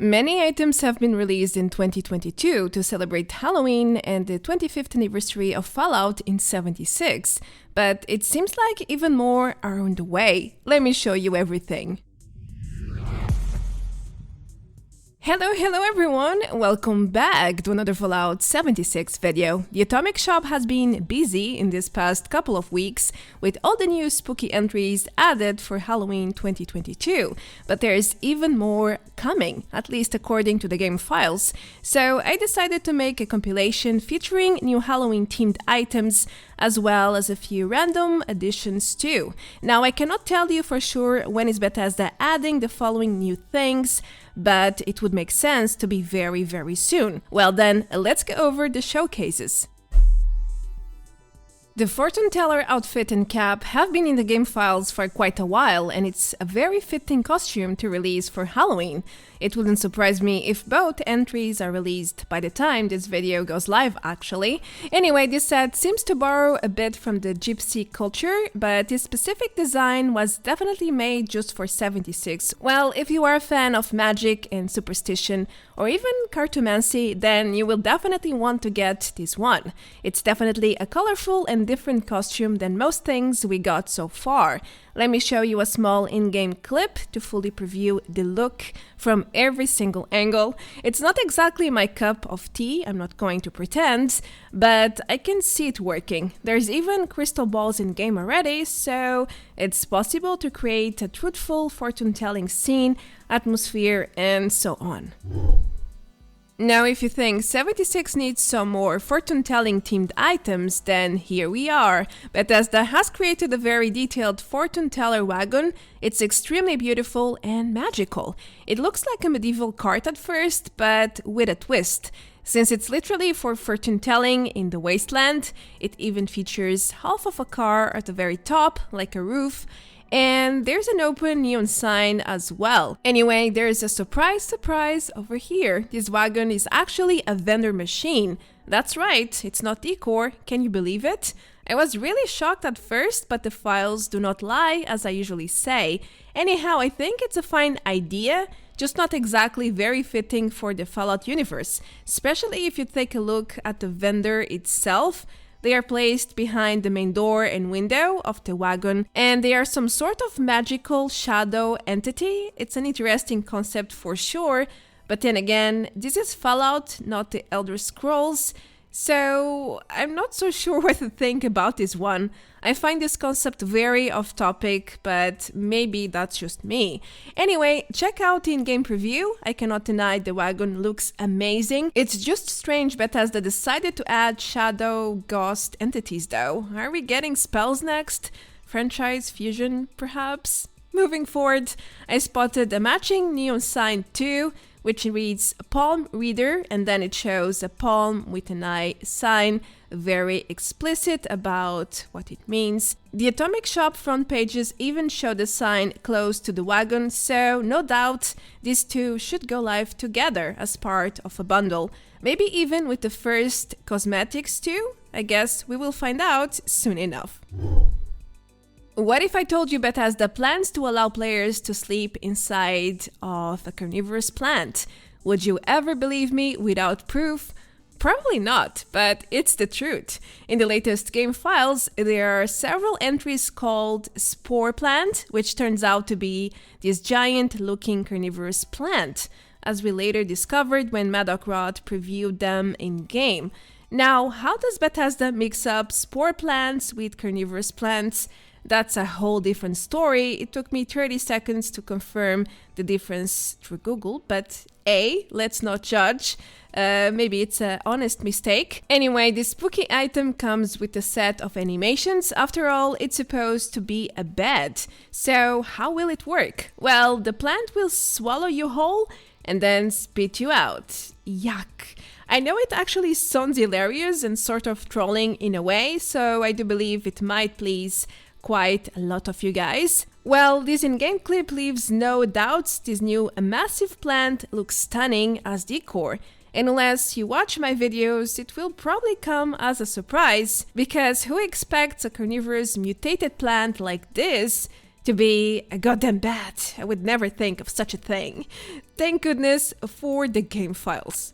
Many items have been released in 2022 to celebrate Halloween and the 25th anniversary of Fallout in 76, but it seems like even more are on the way. Let me show you everything. Hello everyone, welcome back to another Fallout 76 video. The Atomic Shop has been busy in this past couple of weeks with all the new spooky entries added for Halloween 2022, but there's even more coming, at least according to the game files. So I decided to make a compilation featuring new Halloween themed items as well as a few random additions too. Now I cannot tell you for sure when is Bethesda adding the following new things, but it would make sense to be very soon. Well then, let's go over the showcases. The Fortune Teller outfit and cap have been in the game files for quite a while, and it's a very fitting costume to release for Halloween. It wouldn't surprise me if both entries are released by the time this video goes live actually. Anyway, this set seems to borrow a bit from the gypsy culture, but this specific design was definitely made just for 76. Well, if you are a fan of magic and superstition, or even cartomancy, then you will definitely want to get this one. It's definitely a colorful and different costume than most things we got so far. Let me show you a small in-game clip to fully preview the look from every single angle. It's not exactly my cup of tea, I'm not going to pretend, but I can see it working. There's even crystal balls in game already, so it's possible to create a truthful fortune-telling scene, atmosphere, and so on. Now, if you think 76 needs some more fortune-telling themed items, then here we are. Bethesda has created a very detailed fortune teller wagon. It's extremely beautiful and magical. It looks like a medieval cart at first, but with a twist. Since it's literally for fortune-telling in the wasteland, it even features half of a car at the very top, like a roof, and there's an open neon sign as well. Anyway, there's a surprise over here. This wagon is actually a vendor machine. That's right, it's not decor. Can you believe it? I was really shocked at first, but the files do not lie, as I usually say. Anyhow, I think it's a fine idea, just not exactly very fitting for the Fallout universe, especially if you take a look at the vendor itself. They are placed behind the main door and window of the wagon, and they are some sort of magical shadow entity. It's an interesting concept for sure, but then again, this is Fallout, not the Elder Scrolls, so I'm not so sure what to think about this one. I find this concept very off topic, but maybe that's just me. Anyway, check out the in-game preview. I cannot deny the wagon looks amazing. It's just strange Bethesda decided to add shadow ghost entities though. Are we getting spells next? Franchise fusion, perhaps? Moving forward, I spotted a matching neon sign too, which reads palm reader, and then it shows a palm with an eye sign, very explicit about what it means. The Atomic Shop front pages even show the sign close to the wagon, so no doubt these two should go live together as part of a bundle. Maybe even with the first cosmetics too? I guess we will find out soon enough. What if I told you Bethesda plans to allow players to sleep inside of a carnivorous plant? Would you ever believe me without proof? Probably not, but it's the truth. In the latest game files, there are several entries called Spore Plant, which turns out to be this giant-looking carnivorous plant, as we later discovered when Maddock Rod previewed them in-game. Now, how does Bethesda mix up spore plants with carnivorous plants? That's a whole different story. It took me 30 seconds to confirm the difference through Google, but let's not judge. Maybe it's an honest mistake. Anyway, this spooky item comes with a set of animations. After all, it's supposed to be a bed. So how will it work? Well, the plant will swallow you whole and then spit you out. Yuck. I know it actually sounds hilarious and sort of trolling in a way, so I do believe it might please quite a lot of you guys. Well, this in-game clip leaves no doubts. This new massive plant looks stunning as decor. And unless you watch my videos, it will probably come as a surprise, because who expects a carnivorous mutated plant like this to be a goddamn bad? I would never think of such a thing. Thank goodness for the game files.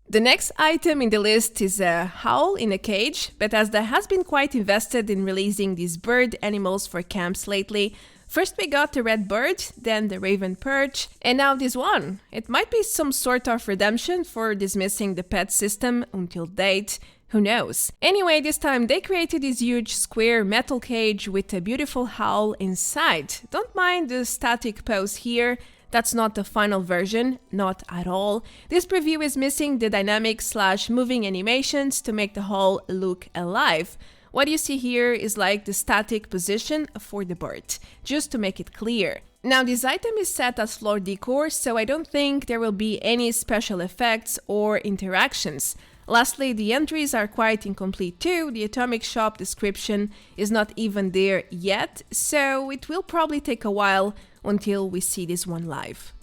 The next item in the list is a Howl in a cage. Bethesda has been quite invested in releasing these bird animals for camps lately. First we got the red bird, then the raven perch, and now this one. It might be some sort of redemption for dismissing the pet system until date. Who knows? Anyway, this time they created this huge square metal cage with a beautiful howl inside. Don't mind the static pose here. That's not the final version, not at all. This preview is missing the dynamic/moving animations to make the howl look alive. What you see here is like the static position for the bird, just to make it clear. Now this item is set as floor decor, so I don't think there will be any special effects or interactions. Lastly, the entries are quite incomplete too. The Atomic Shop description is not even there yet, so it will probably take a while until we see this one live.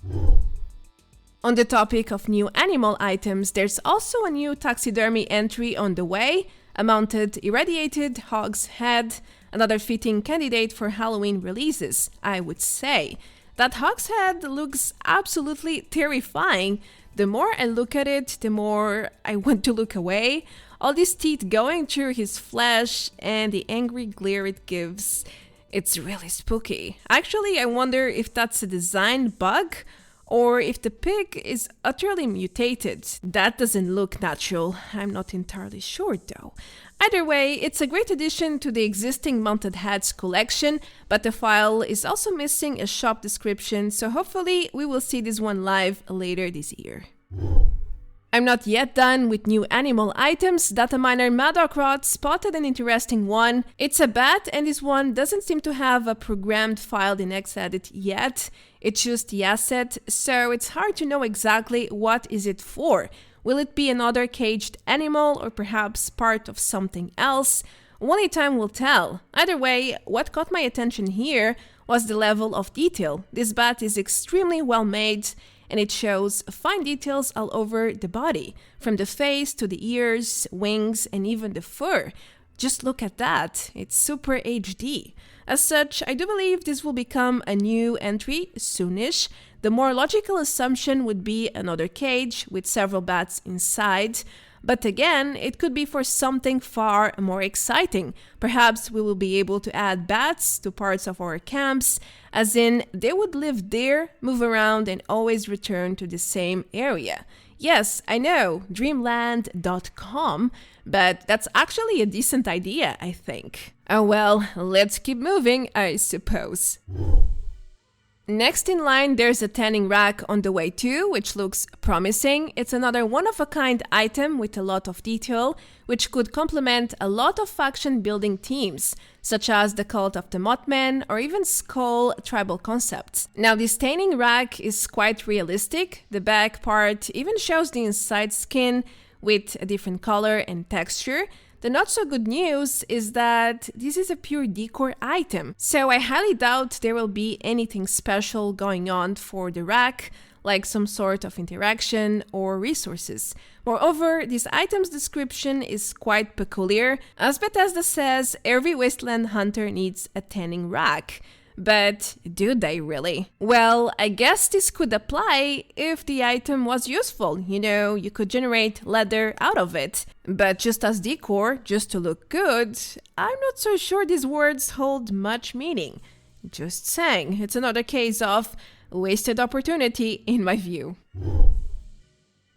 On the topic of new animal items, there's also a new taxidermy entry on the way, a mounted irradiated hog's head, another fitting candidate for Halloween releases, I would say. That hog's head looks absolutely terrifying. The more I look at it, the more I want to look away. All these teeth going through his flesh and the angry glare it gives. It's really spooky. Actually, I wonder if that's a design bug or if the pig is utterly mutated. That doesn't look natural. I'm not entirely sure though. Either way, it's a great addition to the existing mounted heads collection, but the file is also missing a shop description, so hopefully we will see this one live later this year. I'm not yet done with new animal items. Dataminer Maddock Rod spotted an interesting one. It's a bat, and this one doesn't seem to have a programmed file in Xedit yet. It's just the asset, so it's hard to know exactly what is it for. Will it be another caged animal or perhaps part of something else? Only time will tell. Either way, what caught my attention here was the level of detail. This bat is extremely well made, and it shows fine details all over the body, from the face to the ears, wings, and even the fur. Just look at that, it's super HD. As such, I do believe this will become a new entry soonish. The more logical assumption would be another cage with several bats inside. But again, it could be for something far more exciting. Perhaps we will be able to add bats to parts of our camps, as in they would live there, move around, and always return to the same area. Yes, I know, dreamland.com, but that's actually a decent idea, I think. Oh well, let's keep moving, I suppose. Next in line, there's a tanning rack on the way too, which looks promising. It's another one-of-a-kind item with a lot of detail, which could complement a lot of faction building teams, such as the Cult of the Mothman or even Skull tribal concepts. Now, this tanning rack is quite realistic. The back part even shows the inside skin with a different color and texture. The not so good news is that this is a pure decor item, so I highly doubt there will be anything special going on for the rack, like some sort of interaction or resources. Moreover, this item's description is quite peculiar. As Bethesda says, every wasteland hunter needs a tanning rack. But do they really? Well, I guess this could apply if the item was useful. You know, you could generate leather out of it. But just as decor, just to look good, I'm not so sure these words hold much meaning. Just saying, it's another case of wasted opportunity in my view.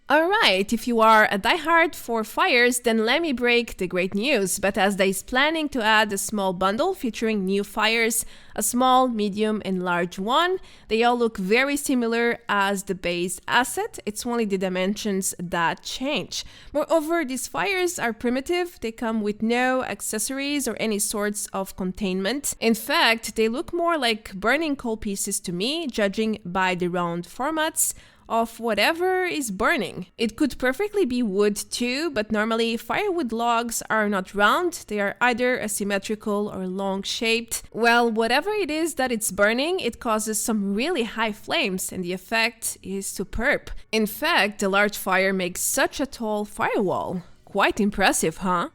Alright, if you are a diehard for fires, then let me break the great news. Bethesda is planning to add a small bundle featuring new fires, a small, medium, and large one. They all look very similar as the base asset, it's only the dimensions that change. Moreover, these fires are primitive, they come with no accessories or any sorts of containment. In fact, they look more like burning coal pieces to me, judging by the round formats of whatever is burning. It could perfectly be wood too, but normally firewood logs are not round, they are either asymmetrical or long-shaped. Well, whatever it is that it's burning, it causes some really high flames and the effect is superb. In fact, the large fire makes such a tall firewall. Quite impressive, huh?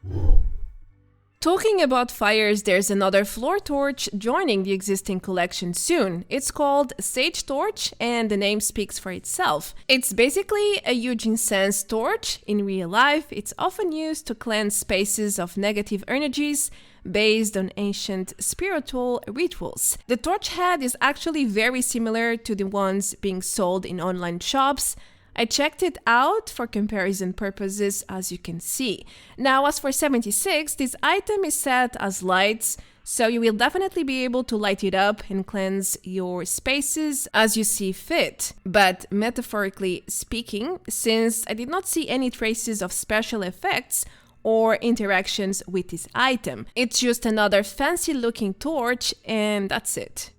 Talking about fires, there's another floor torch joining the existing collection soon. It's called Sage Torch, and the name speaks for itself. It's basically a huge incense torch. In real life, it's often used to cleanse spaces of negative energies based on ancient spiritual rituals. The torch head is actually very similar to the ones being sold in online shops. I checked it out for comparison purposes, as you can see. Now, as for 76, this item is set as lights, so you will definitely be able to light it up and cleanse your spaces as you see fit. But metaphorically speaking, since I did not see any traces of special effects or interactions with this item, it's just another fancy looking torch and that's it.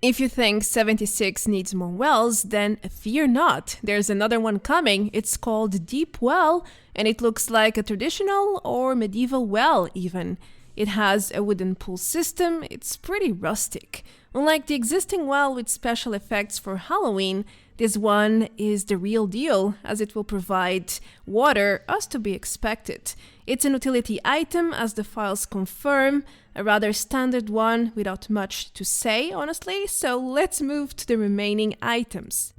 If you think 76 needs more wells, then fear not. There's another one coming. It's called Deep Well, and it looks like a traditional or medieval well even. It has a wooden pool system. It's pretty rustic. Unlike the existing well with special effects for Halloween, this one is the real deal, as it will provide water as to be expected. It's an utility item, as the files confirm, a rather standard one without much to say, honestly, so let's move to the remaining items.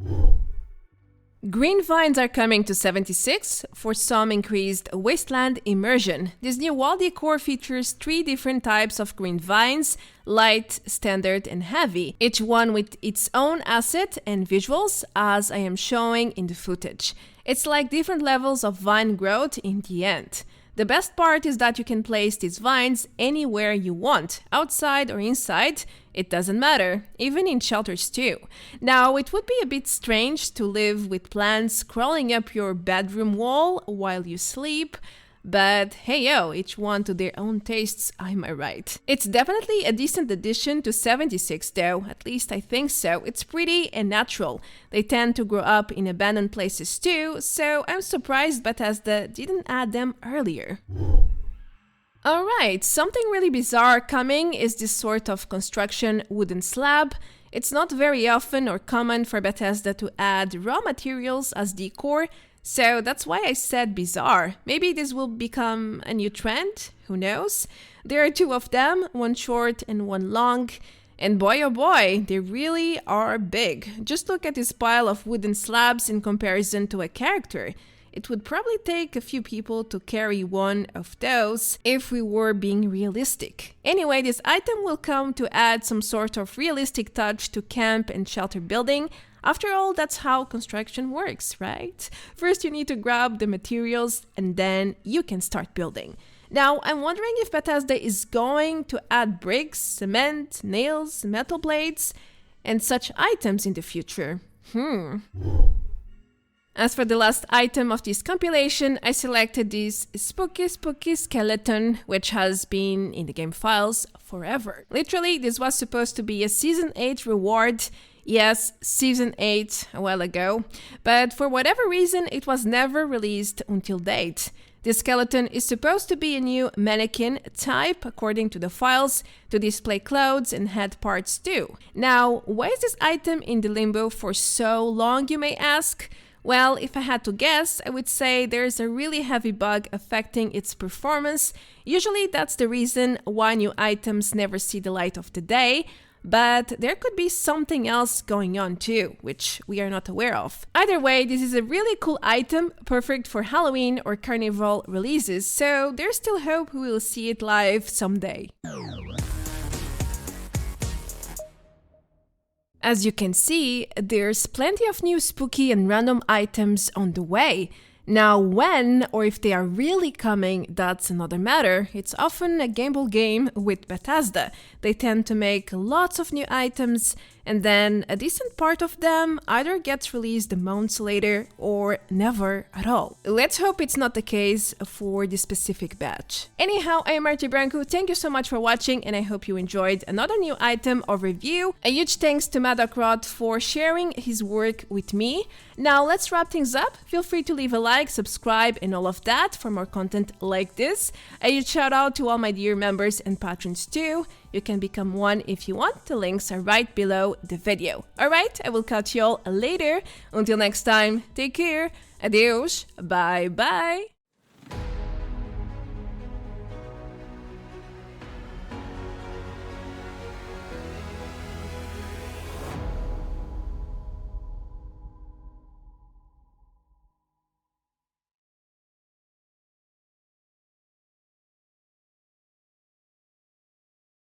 Green vines are coming to 76 for some increased wasteland immersion. This new wall decor features 3 different types of green vines: light, standard, and heavy, each one with its own asset and visuals, as I am showing in the footage. It's like different levels of vine growth in the end. The best part is that you can place these vines anywhere you want, outside or inside, it doesn't matter, even in shelters too. Now, it would be a bit strange to live with plants crawling up your bedroom wall while you sleep, but hey yo, each one to their own tastes, am I right? It's definitely a decent addition to 76 though, at least I think so. It's pretty and natural. They tend to grow up in abandoned places too, so I'm surprised Bethesda didn't add them earlier. Alright, something really bizarre coming is this sort of construction wooden slab. It's not very often or common for Bethesda to add raw materials as decor, so that's why I said bizarre. Maybe this will become a new trend, who knows? There are 2 of them, one short and one long, and boy oh boy, they really are big. Just look at this pile of wooden slabs in comparison to a character. It would probably take a few people to carry one of those if we were being realistic. Anyway, this item will come to add some sort of realistic touch to camp and shelter building. After all, that's how construction works, right? First you need to grab the materials and then you can start building. Now, I'm wondering if Bethesda is going to add bricks, cement, nails, metal blades, and such items in the future. As for the last item of this compilation, I selected this spooky skeleton, which has been in the game files forever. Literally, this was supposed to be a Season 8 reward. Yes, Season 8, a while ago, but for whatever reason, it was never released until date. This skeleton is supposed to be a new mannequin type, according to the files, to display clothes and head parts too. Now, why is this item in the limbo for so long, you may ask? Well, if I had to guess, I would say there's a really heavy bug affecting its performance. Usually that's the reason why new items never see the light of the day, but there could be something else going on too, which we are not aware of. Either way, this is a really cool item, perfect for Halloween or Carnival releases, so there's still hope we will see it live someday. As you can see, there's plenty of new spooky and random items on the way. Now, when or if they are really coming, that's another matter. It's often a gamble game with Bethesda. They tend to make lots of new items, and then a decent part of them either gets released months later or never at all. Let's hope it's not the case for this specific batch. Anyhow, I am Marty Branco. Thank you so much for watching, and I hope you enjoyed another new item or review. A huge thanks to Madocrot for sharing his work with me. Now let's wrap things up. Feel free to leave a like, subscribe, and all of that for more content like this. A huge shout out to all my dear members and patrons too. You can become one if you want. The links are right below the video. Alright, I will catch you all later. Until next time, take care. Adios. Bye bye.